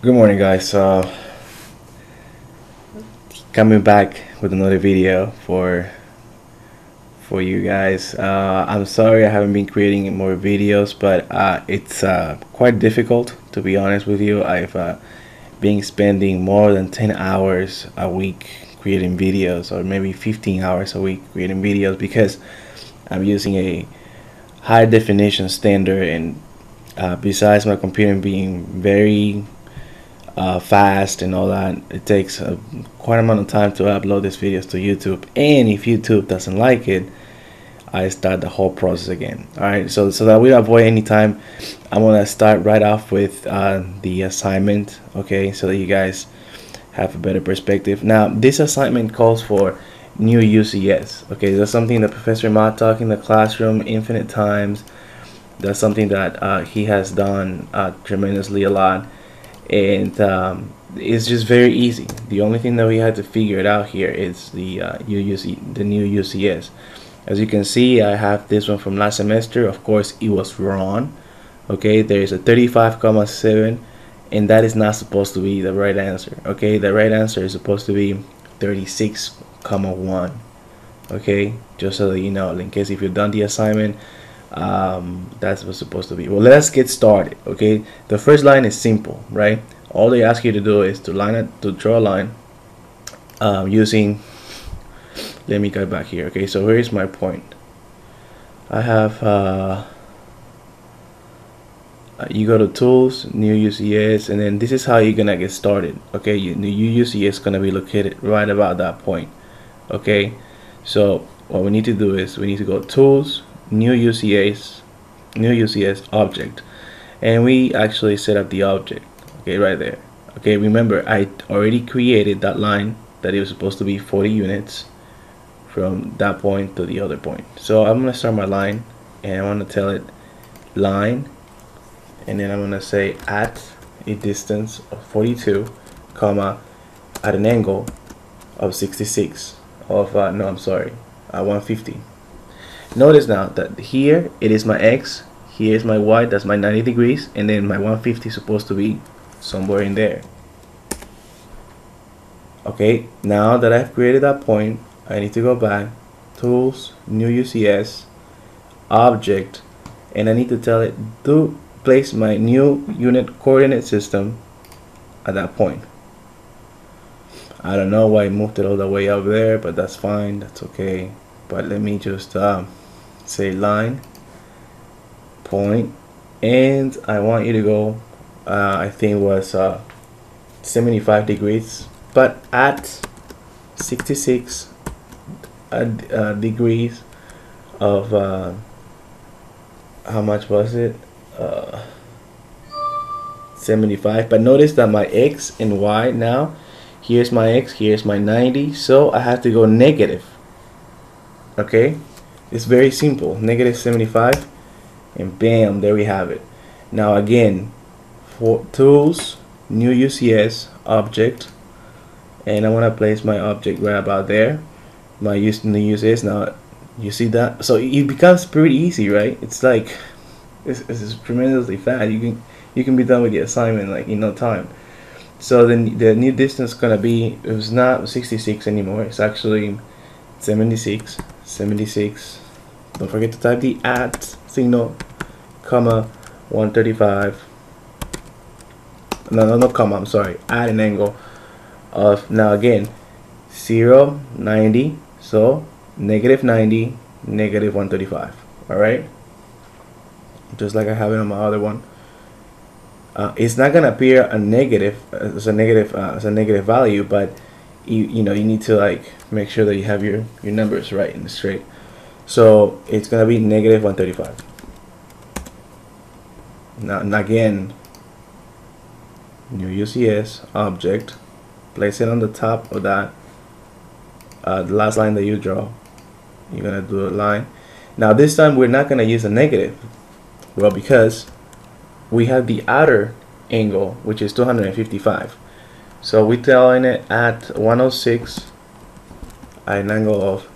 Good morning, guys. Coming back with another video for you guys. I'm sorry I haven't been creating more videos, but it's quite difficult, to be honest with you. I've been spending more than 10 hours a week creating videos, or maybe 15 hours a week creating videos, because I'm using a high definition standard, and besides my computer being very fast and all that, it takes quite amount of time to upload these videos to YouTube. And if YouTube doesn't like it, I start the whole process again. Alright, so that we avoid any time, I'm gonna start right off with the assignment, okay, so that you guys have a better perspective. Now, this assignment calls for new UCS. Okay, that's something that Professor Matt taught in the classroom infinite times. That's something that he has done tremendously a lot, and it's just very easy. The only thing that we had to figure it out here is the new UCS. As you can see, I have this one from last semester. Of course, it was wrong. Okay, there is a 35,7, and that is not supposed to be the right answer. Okay, the right answer is supposed to be 36,1. Okay, just so that you know, in case if you've done the assignment, that's what's supposed to be. Well, let's get started. Okay, the first line is simple, right? All they ask you to do is to draw a line using, let me go back here. Okay, so here's my point. I have you go to tools, new UCS, and then this is how you're gonna get started. Okay, new UCS is gonna be located right about that point. Okay, so what we need to do is we need to go tools, new UCS object, and we actually set up the object. Okay, right there. Okay, remember I already created that line that it was supposed to be 40 units from that point to the other point. So I'm gonna start my line, and I want to tell it line, and then I'm gonna say at a distance of 42, comma, at an angle of 66 of no, I'm sorry, 150. Notice now that here it is my X, here is my Y, that's my 90 degrees, and then my 150 is supposed to be somewhere in there. Okay, now that I've created that point, I need to go back, tools, new UCS, object, and I need to tell it to place my new unit coordinate system at that point. I don't know why I moved it all the way up there, but that's fine, that's okay. But let me just say line, point, and I want you to go, I think it was 75 degrees, but at 66 degrees of how much was it? 75. But notice that my X and Y now, here's my X, here's my 90, so I have to go negative. Okay, it's very simple, negative 75, and bam, there we have it. Now again, for tools, new UCS, object, and I want to place my object right about there. My new UCS, now you see that, so it becomes pretty easy, right? It's like it's tremendously fast. You can be done with the assignment like in no time. So then the new distance is gonna be, it was not 66 anymore, it's actually 76. Don't forget to type the at signal, comma, 135. No comma, I'm sorry, at an angle of, now again, 0, 90, so negative 90, negative 135. Alright, just like I have it on my other one. It's not gonna appear a negative as a negative value, but you know, you need to like make sure that you have your numbers right and straight. So it's gonna be negative 135. Now, and again, new UCS object, place it on the top of that the last line that you draw. You're gonna do a line. Now this time we're not gonna use a negative, well, because we have the outer angle, which is 255. So we're telling it at 106 at an angle of